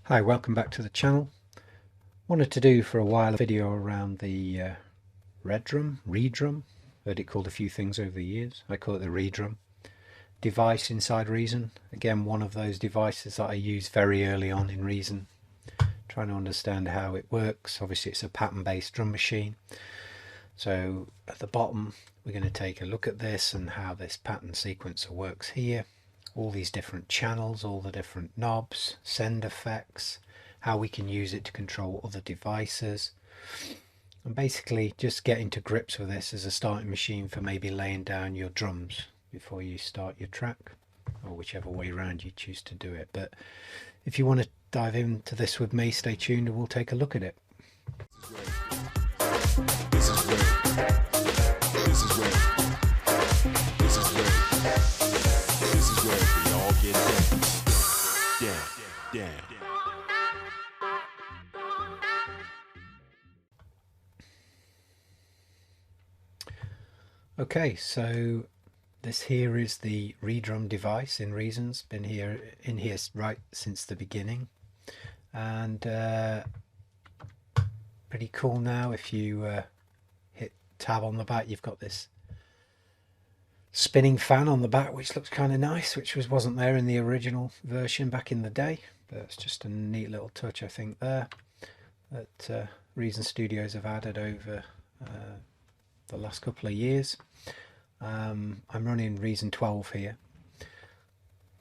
Hi, welcome back to the channel. Wanted to do for a while a video around the Redrum. Heard it called a few things over the years. I call it the Redrum device inside Reason. Again, one of those devices that I used very early on in Reason, trying to understand how it works. Obviously it's a pattern-based drum machine. So at the bottom we're going to take a look at this and how this pattern sequencer works here. All these different channels, all the different knobs, send effects, how we can use it to control other devices, and basically just getting to grips with this as a starting machine for maybe laying down your drums before you start your track, or whichever way around you choose to do it. But if you want to dive into this with me, stay tuned and we'll take a look at it. This is where we all get down. Okay, so this here is the Redrum device in Reasons. Been in here right since the beginning, and pretty cool now. If you hit tab on the back, you've got this spinning fan on the back, which looks kind of nice, which wasn't there in the original version back in the day, but it's just a neat little touch, I think, there that Reason Studios have added over the last couple of years. I'm running Reason 12 here.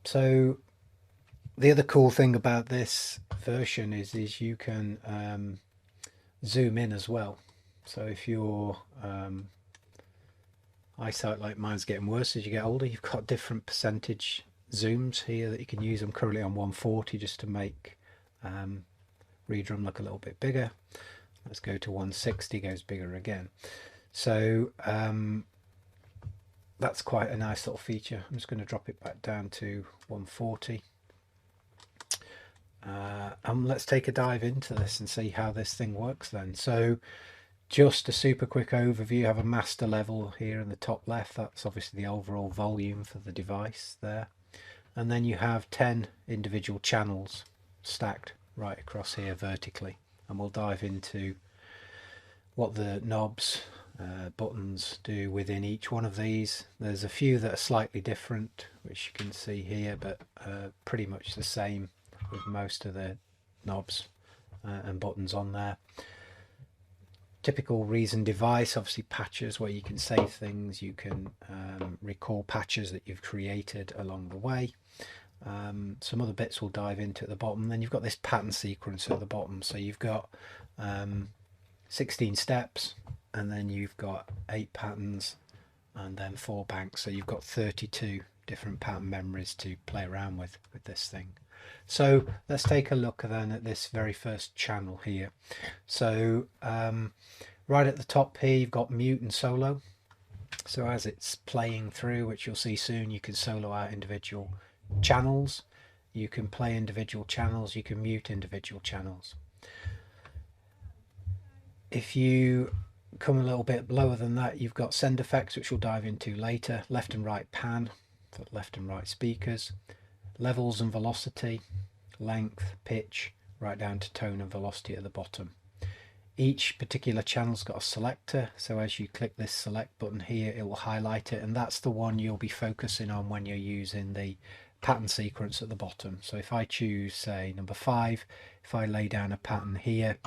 So the other cool thing about this version is you can zoom in as well. So if your eyesight like mine's getting worse as you get older, you've got different percentage zooms here that you can use. I'm currently on 140 just to make Redrum look a little bit bigger. Let's go to 160, goes bigger again. So that's quite a nice little feature. I'm just going to drop it back down to 140. And let's take a dive into this and see how this thing works then. So just a super quick overview. You have a master level here in the top left. That's obviously the overall volume for the device there. And then you have 10 individual channels stacked right across here vertically. And we'll dive into what the knobs, buttons do within each one of these. There's a few that are slightly different, which you can see here, but pretty much the same with most of the knobs and buttons on there. Typical Reason device, obviously patches where you can save things, you can recall patches that you've created along the way. Some other bits we'll dive into at the bottom. Then you've got this pattern sequencer at the bottom, so you've got 16 steps, and then you've got 8 patterns and then 4 banks, so you've got 32 different pattern memories to play around with this thing. So let's take a look then at this very first channel here. So right at the top here you've got mute and solo. So as it's playing through, which you'll see soon, you can solo out individual channels, you can play individual channels, you can mute individual channels. If you come a little bit lower than that, you've got send effects, which we'll dive into later, left and right pan for left and right speakers, levels and velocity, length, pitch, right down to tone and velocity at the bottom. Each particular channel's got a selector, so as you click this select button here, it will highlight it, and that's the one you'll be focusing on when you're using the pattern sequence at the bottom. So if I choose, say, number 5, if I lay down a pattern here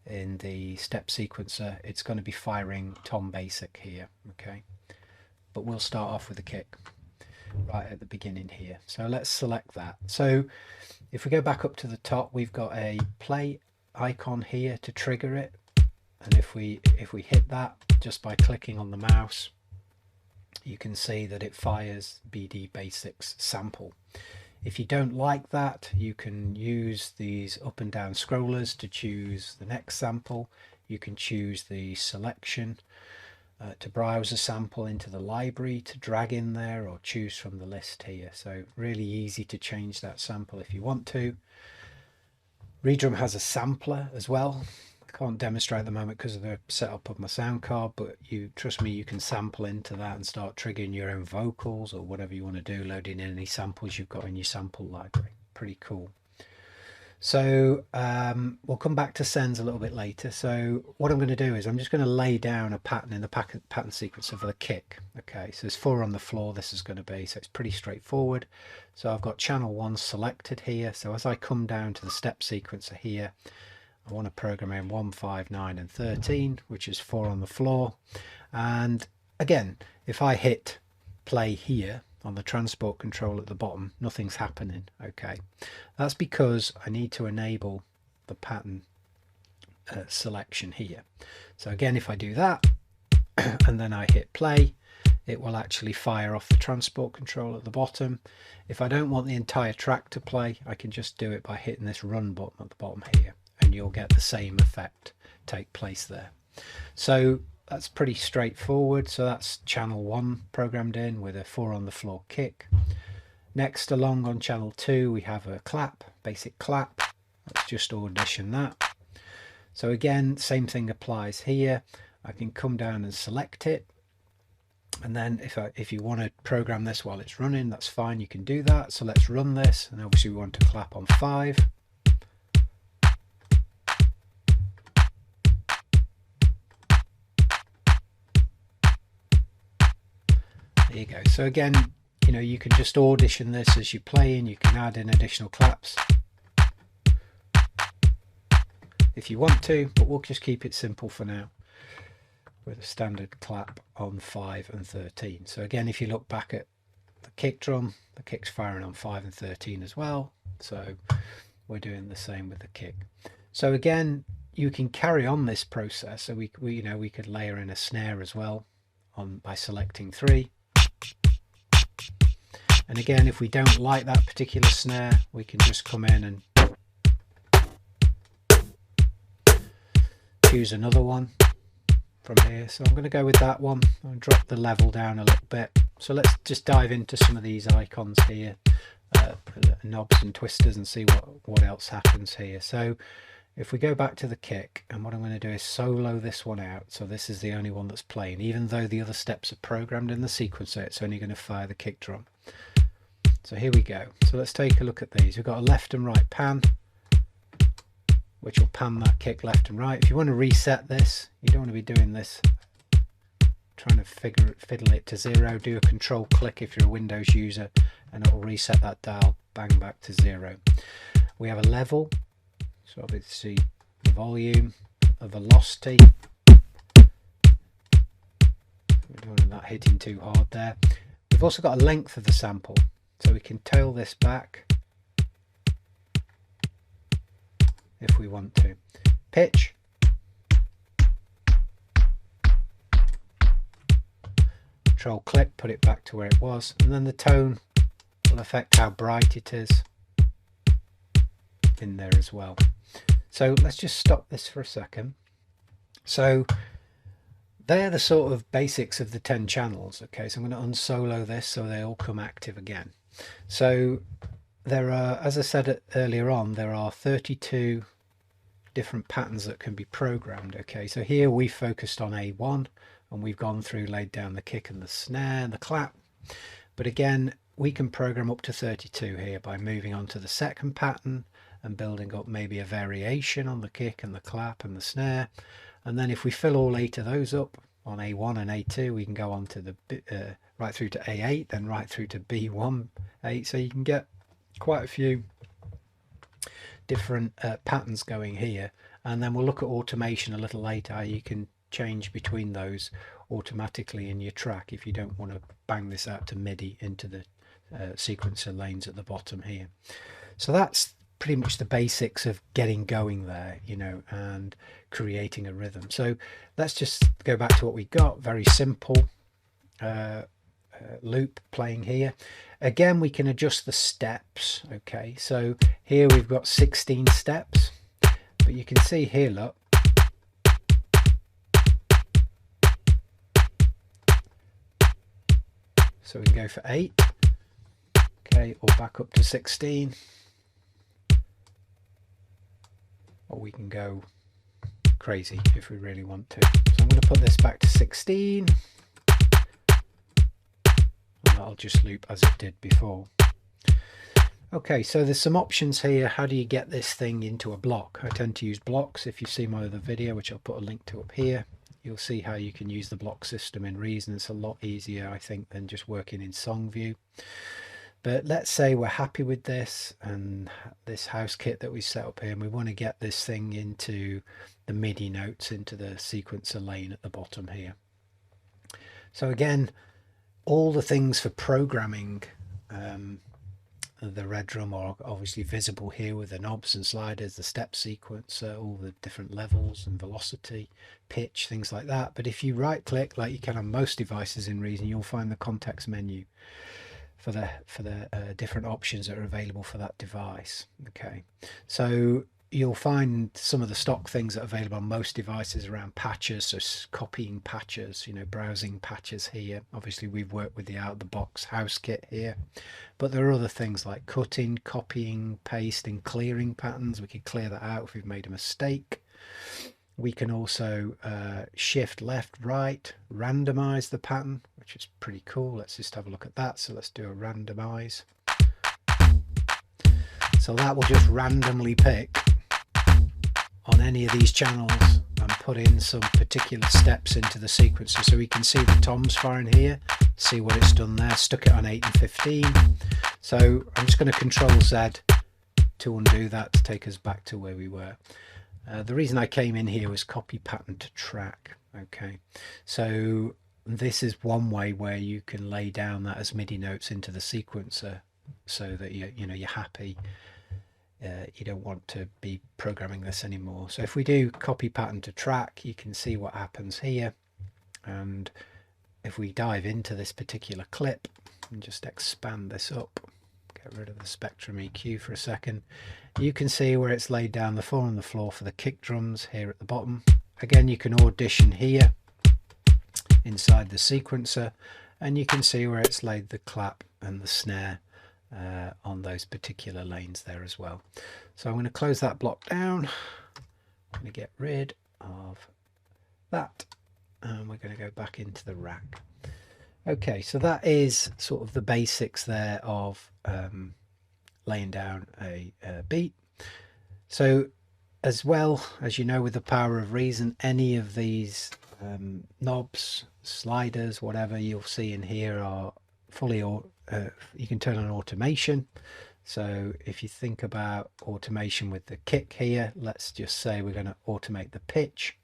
in the step sequencer, it's going to be firing tom basic here, okay? But we'll start off with the kick right at the beginning here. So let's select that. So if we go back up to the top, we've got a play icon here to trigger it, and if we hit that just by clicking on the mouse, you can see that it fires BD Basics sample. If you don't like that, you can use these up and down scrollers to choose the next sample. You can choose the selection to browse a sample into the library to drag in there, or choose from the list here. So really easy to change that sample if you want to. Redrum has a sampler as well. I can't demonstrate at the moment because of the setup of my sound card, but you trust me, you can sample into that and start triggering your own vocals or whatever you want to do, loading in any samples you've got in your sample library. Pretty cool. So we'll come back to sends a little bit later. So what I'm going to do is I'm just going to lay down a pattern in the pattern sequence of the kick. Okay, so there's 4 on the floor this is going to be, so it's pretty straightforward. So I've got channel 1 selected here. So as I come down to the step sequencer here, I want to program in 1, 5, 9 and 13, which is 4 on the floor. And again, if I hit play here on the transport control at the bottom, nothing's happening. Okay, that's because I need to enable the pattern selection here. So again, if I do that and then I hit play, it will actually fire off the transport control at the bottom. If I don't want the entire track to play, I can just do it by hitting this run button at the bottom here, and you'll get the same effect take place there. So that's pretty straightforward. So that's channel 1 programmed in with a 4 on the floor kick. Next along on channel 2 we have a clap, basic clap. Let's just audition that. So again, same thing applies here. I can come down and select it, and then if you want to program this while it's running, that's fine, you can do that. So let's run this, and obviously we want to clap on 5. There you go. So again, you know, you can just audition this as you're playing. You can add in additional claps if you want to, but we'll just keep it simple for now with a standard clap on 5 and 13. So again, if you look back at the kick drum, the kick's firing on 5 and 13 as well. So we're doing the same with the kick. So again, you can carry on this process. So we could layer in a snare as well by selecting 3. And again, if we don't like that particular snare, we can just come in and choose another one from here. So I'm going to go with that one and drop the level down a little bit. So let's just dive into some of these icons here, knobs and twisters, and see what else happens here. So if we go back to the kick, and what I'm going to do is solo this one out. So this is the only one that's playing, even though the other steps are programmed in the sequencer, it's only going to fire the kick drum. So here we go. So let's take a look at these. We've got a left and right pan, which will pan that kick left and right. If you want to reset this, you don't want to be doing this, trying to fiddle it to 0. Do a control click if you're a Windows user, and it will reset that dial bang back to 0. We have a level, so obviously the volume, a velocity. We don't want that hitting too hard there. We've also got a length of the sample, so we can tail this back if we want to. Pitch. Control click, put it back to where it was, and then the tone will affect how bright it is in there as well. So let's just stop this for a second. So they're the sort of basics of the 10 channels. Okay, so I'm going to unsolo this so they all come active again. So there are, as I said earlier on, there are 32 different patterns that can be programmed. Okay, so here we focused on A1, and we've gone through, laid down the kick and the snare and the clap. But again, we can program up to 32 here by moving on to the second pattern and building up maybe a variation on the kick and the clap and the snare. And then if we fill all 8 of those up on A1 and A2, we can go on to the right through to A8, then right through to B1-8. So you can get quite a few different patterns going here. And then we'll look at automation a little later, how you can change between those automatically in your track if you don't want to bang this out to MIDI into the sequencer lanes at the bottom here. So that's pretty much the basics of getting going there, you know, and creating a rhythm. So let's just go back to what we got. Very simple loop playing here. Again, we can adjust the steps. Okay, so here we've got 16 steps, but you can see here, look, so we can go for 8, okay, or back up to 16, or we can go crazy if we really want to. So I'm going to put this back to 16, and that'll just loop as it did before. Okay, so there's some options here. How do you get this thing into a block? I tend to use blocks. If you've seen my other video, which I'll put a link to up here, you'll see how you can use the block system in Reason. It's a lot easier, I think, than just working in Song View. But let's say we're happy with this and this house kit that we set up here, and we want to get this thing into the MIDI notes, into the sequencer lane at the bottom here. So again, all the things for programming the Redrum are obviously visible here with the knobs and sliders, the step sequencer, all the different levels and velocity, pitch, things like that. But if you right click, like you can on most devices in Reason, you'll find the context menu for the different options that are available for that device. Okay, so you'll find some of the stock things that are available on most devices around patches, so copying patches, you know, browsing patches here. Obviously we've worked with the out-of-the-box house kit here, but there are other things like cutting, copying, pasting, clearing patterns. We can clear that out if we've made a mistake. We can also shift left, right, randomize the pattern, which is pretty cool. Let's just have a look at that. So let's do a randomize. So that will just randomly pick on any of these channels and put in some particular steps into the sequencer. So we can see the toms firing here, see what it's done there, stuck it on 8 and 15. So I'm just going to Control Z to undo that to take us back to where we were. The reason I came in here was copy pattern to track. Okay, so this is one way where you can lay down that as MIDI notes into the sequencer so that you're happy. You don't want to be programming this anymore. So if we do copy pattern to track, you can see what happens here. And if we dive into this particular clip and just expand this up, get rid of the Spectrum EQ for a second, you can see where it's laid down the 4 on the floor for the kick drums here at the bottom. Again, you can audition here inside the sequencer, and you can see where it's laid the clap and the snare on those particular lanes there as well. So I'm going to close that block down. I'm going to get rid of that, and we're going to go back into the rack. Okay, so that is sort of the basics there of laying down a beat. So as well, as you know, with the power of Reason, any of these knobs, sliders, whatever you'll see in here are fully you can turn on automation. So if you think about automation with the kick here, let's just say we're going to automate the pitch.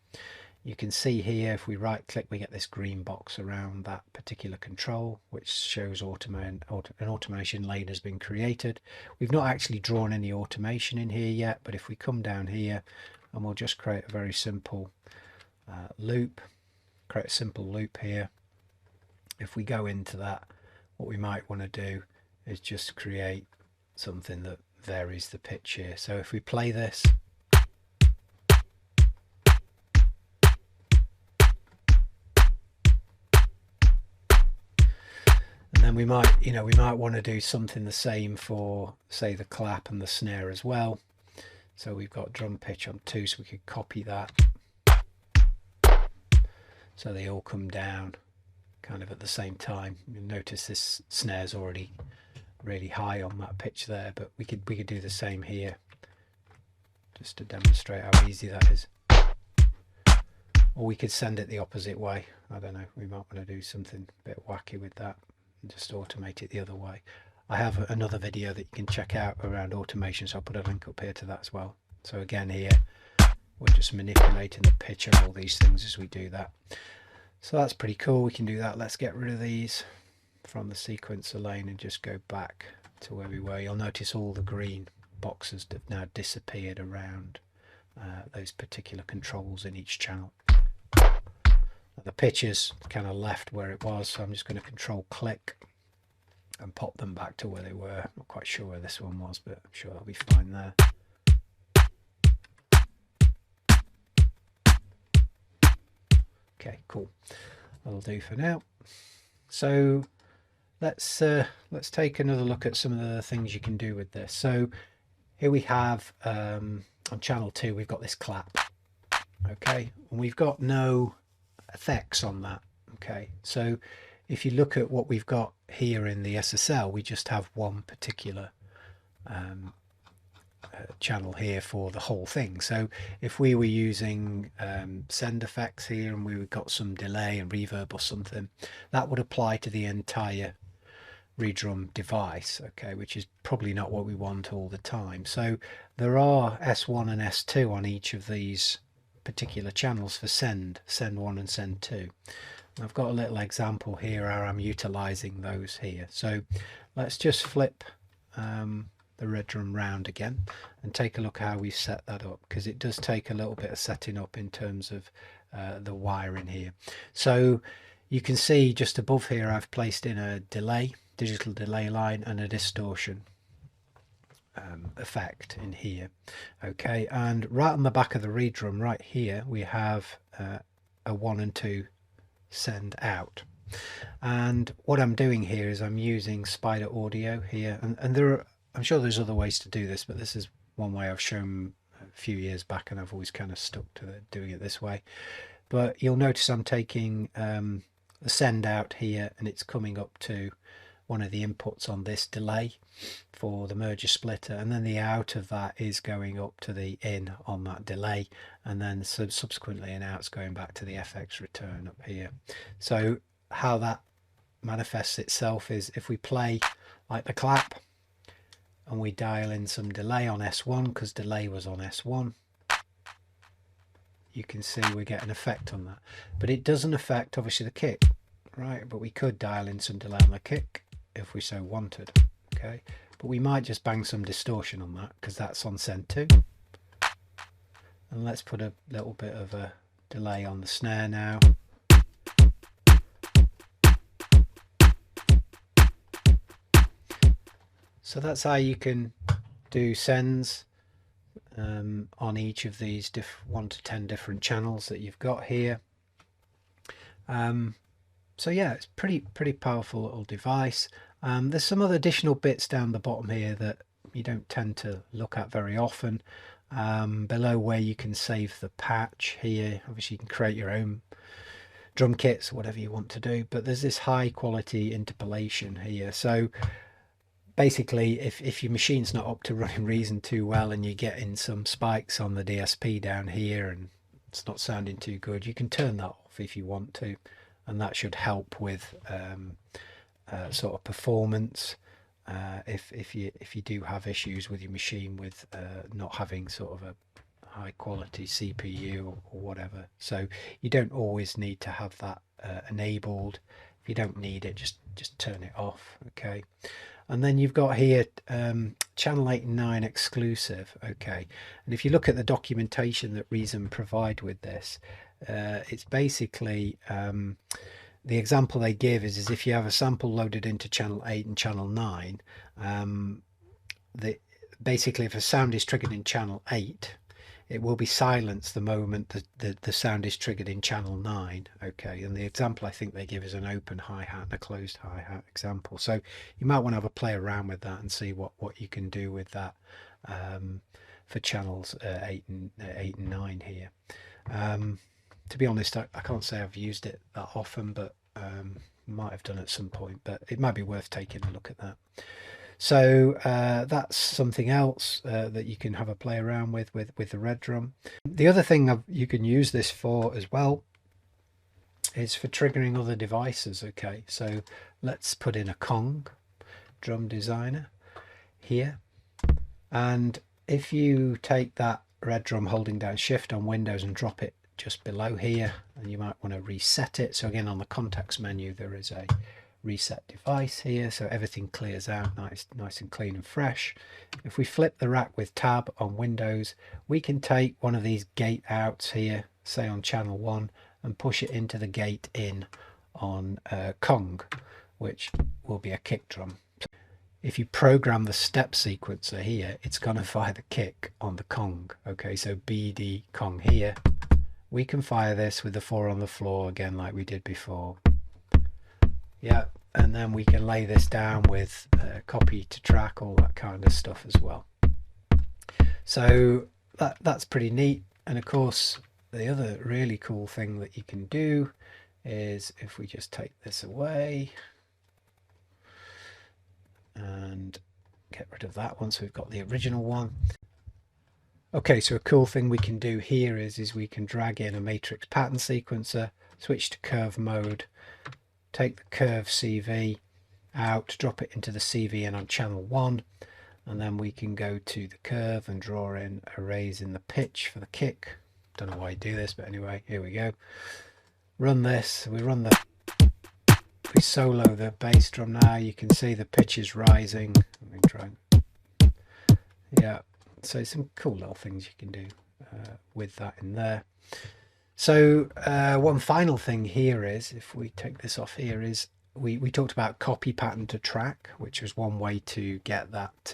You can see here, if we right click, we get this green box around that particular control, which shows an automation lane has been created. We've not actually drawn any automation in here yet, but if we come down here and we'll just create a very simple loop, create a simple loop here. If we go into that, what we might want to do is just create something that varies the pitch here. So if we play this, and then we might want to do something the same for, say, the clap and the snare as well. So we've got drum pitch on 2, so we could copy that. So they all come down kind of at the same time. You'll notice this snare's already really high on that pitch there, but we could do the same here just to demonstrate how easy that is. Or we could send it the opposite way. I don't know, we might want to do something a bit wacky with that and just automate it the other way. I have another video that you can check out around automation, so I'll put a link up here to that as well. So again here, we're just manipulating the pitch of all these things as we do that. So that's pretty cool, we can do that. Let's get rid of these from the sequencer lane and just go back to where we were. You'll notice all the green boxes have now disappeared around those particular controls in each channel. The pitch is kind of left where it was, so I'm just going to Control click and pop them back to where they were. Not quite sure where this one was, but I'm sure that'll be fine there. Okay, cool. That'll do for now. So let's take another look at some of the things you can do with this. So here we have on channel 2, we've got this clap. Okay, and we've got no effects on that. Okay, so if you look at what we've got here in the SSL, we just have one particular channel here for the whole thing. So if we were using send effects here and we got some delay and reverb or something, that would apply to the entire Redrum device, okay, which is probably not what we want all the time. So there are S1 and S2 on each of these particular channels for send 1 and send 2. I've got a little example here how I'm utilizing those here. So let's just flip the Redrum round again and take a look how we've set that up, because it does take a little bit of setting up in terms of the wiring here. So you can see just above here I've placed in a delay, digital delay line, and a distortion effect in here. Okay, and right on the back of the Redrum right here we have a 1 and 2 send out. And what I'm doing here is I'm using Spider Audio here, and there are, I'm sure there's other ways to do this, but this is one way I've shown a few years back and I've always kind of stuck to doing it this way. But you'll notice I'm taking the send out here and it's coming up to one of the inputs on this delay for the merger splitter, and then the out of that is going up to the in on that delay, and then subsequently an out's going back to the FX return up here. So how that manifests itself is if we play like the clap and we dial in some delay on S1 because delay was on S1, you can see we get an effect on that, but it doesn't affect obviously the kick, right? But we could dial in some delay on the kick if we so wanted, okay? But we might just bang some distortion on that because that's on send 2. And let's put a little bit of a delay on the snare now. So that's how you can do sends on each of these 1 to 10 different channels that you've got here. So yeah, it's pretty powerful little device. There's some other additional bits down the bottom here that you don't tend to look at very often. Below where you can save the patch here, obviously you can create your own drum kits, whatever you want to do, but there's this high quality interpolation here. So basically if your machine's not up to running Reason too well and you're getting some spikes on the DSP down here and it's not sounding too good, you can turn that off if you want to, and that should help with sort of performance if you do have issues with your machine with not having sort of a high quality CPU or whatever. So you don't always need to have that enabled. If you don't need it, just turn it off, okay? And then you've got here channel 8 and 9 exclusive, okay? And if you look at the documentation that Reason provide with this, it's basically the example they give is if you have a sample loaded into channel 8 and channel 9, basically if a sound is triggered in channel 8, it will be silenced the moment the sound is triggered in channel 9, okay? And the example I think they give is an open hi-hat and a closed hi-hat example. So you might want to have a play around with that and see what you can do with that for channels 8 and 9 here. To be honest, I can't say I've used it that often, but might have done at some point, but it might be worth taking a look at that. So that's something else that you can have a play around with the Redrum. The other thing you can use this for as well is for triggering other devices, okay? So let's put in a Kong drum designer here, and if you take that Redrum holding down shift on Windows and drop it just below here, and you might want to reset it. So again, on the context menu there is a reset device here, so everything clears out nice and clean and fresh. If we flip the rack with tab on Windows, we can take one of these gate outs here, say on channel 1, and push it into the gate in on Kong, which will be a kick drum. If you program the step sequencer here, it's going to fire the kick on the Kong, okay? So BD Kong here, we can fire this with the 4 on the floor again like we did before. Yeah, and then we can lay this down with copy to track, all that kind of stuff as well. So that's pretty neat. And of course, the other really cool thing that you can do is if we just take this away and get rid of that once we've got the original one. Okay, so a cool thing we can do here is we can drag in a matrix pattern sequencer, switch to curve mode, take the curve CV out, drop it into the CVN on channel 1, and then we can go to the curve and draw in a raise in the pitch for the kick. Don't know why you do this, but anyway, here we go. Run this, we solo the bass drum now. You can see the pitch is rising. Let me try. Yeah, so some cool little things you can do with that in there. So one final thing here is, if we take this off here, is we talked about copy pattern to track, which was one way to get that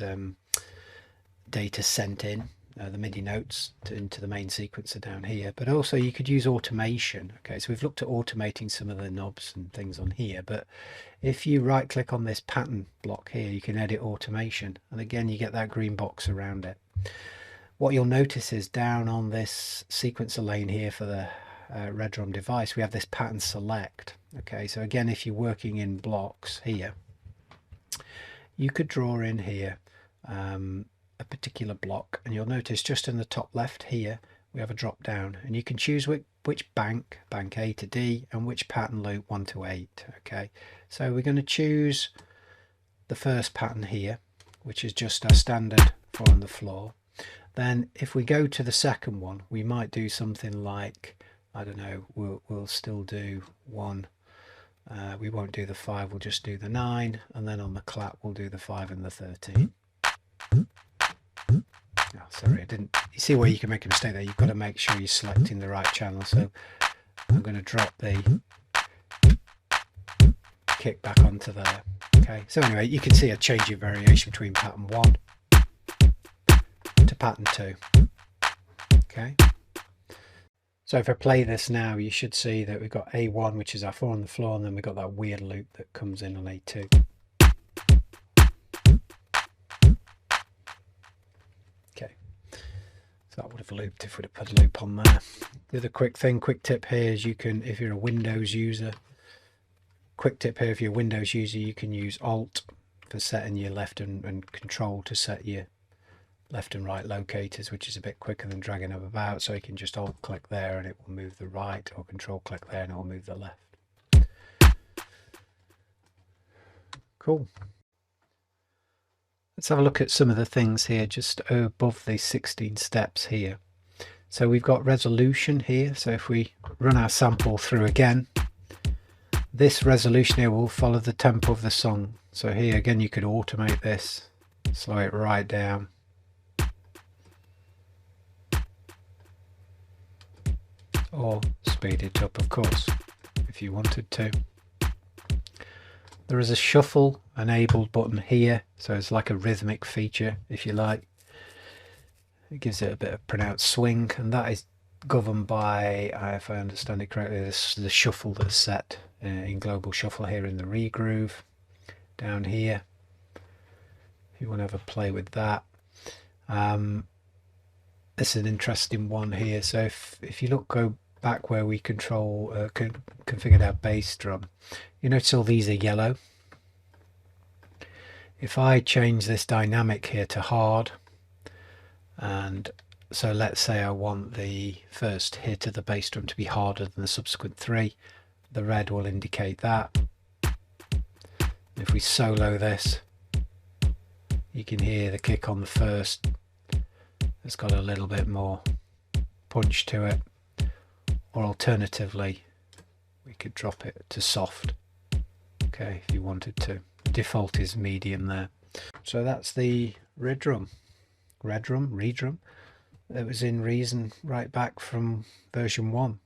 data sent in, the MIDI notes into the main sequencer down here. But also you could use automation. Okay, so we've looked at automating some of the knobs and things on here, but if you right click on this pattern block here, you can edit automation, and again you get that green box around it. What you'll notice is down on this sequencer lane here for the Redrum device, we have this pattern select. Okay, so again, if you're working in blocks here, you could draw in here a particular block, and you'll notice just in the top left here we have a drop down, and you can choose which bank A to D, and which pattern loop 1 to 8. Okay, so we're going to choose the first pattern here, which is just our standard 4 on the floor. Then if we go to the second one, we might do something like, I don't know, we'll still do 1, we won't do the 5, we'll just do the 9, and then on the clap we'll do the 5 and the 13. Oh, sorry, I didn't. You see where you can make a mistake there? You've got to make sure you're selecting the right channel. So I'm going to drop the kick back onto there. Okay, so anyway, you can see a change of variation between pattern 1 to pattern 2. Okay, so if I play this now, you should see that we've got A1, which is our 4 on the floor, and then we've got that weird loop that comes in on A2. Okay, so that would have looped if we'd have put a loop on there. The other quick tip here is you can, if you're a Windows user, quick tip here, if you're a Windows user, you can use Alt for setting your left and Control to set your left and right locators, which is a bit quicker than dragging them about. So you can just Alt click there and it will move the right, or Control click there and it will move the left. Cool. Let's have a look at some of the things here just above these 16 steps here. So we've got resolution here. So if we run our sample through again, this resolution here will follow the tempo of the song. So here again, you could automate this, slow it right down. Or speed it up, of course, if you wanted to. There is a shuffle enabled button here, so it's like a rhythmic feature, if you like. It gives it a bit of pronounced swing, and that is governed by, if I understand it correctly, the shuffle that's set in global shuffle here in the regroove down here. If you want to have a play with that. This is an interesting one here. So if you go back where we configured our bass drum, you notice all these are yellow. If I change this dynamic here to hard, and so let's say I want the first hit of the bass drum to be harder than the subsequent 3, the red will indicate that. If we solo this, you can hear the kick on the first. It's got a little bit more punch to it, or alternatively we could drop it to soft, okay, if you wanted to. Default is medium there. So that's the Redrum. It was in Reason right back from version 1.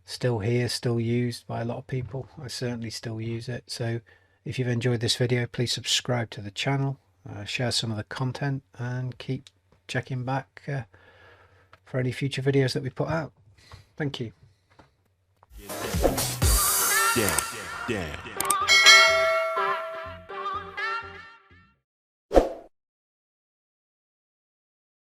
Still here, still used by a lot of people. I certainly still use it. So if you've enjoyed this video, please subscribe to the channel, share some of the content, and keep checking back for any future videos that we put out. Thank you. Yeah.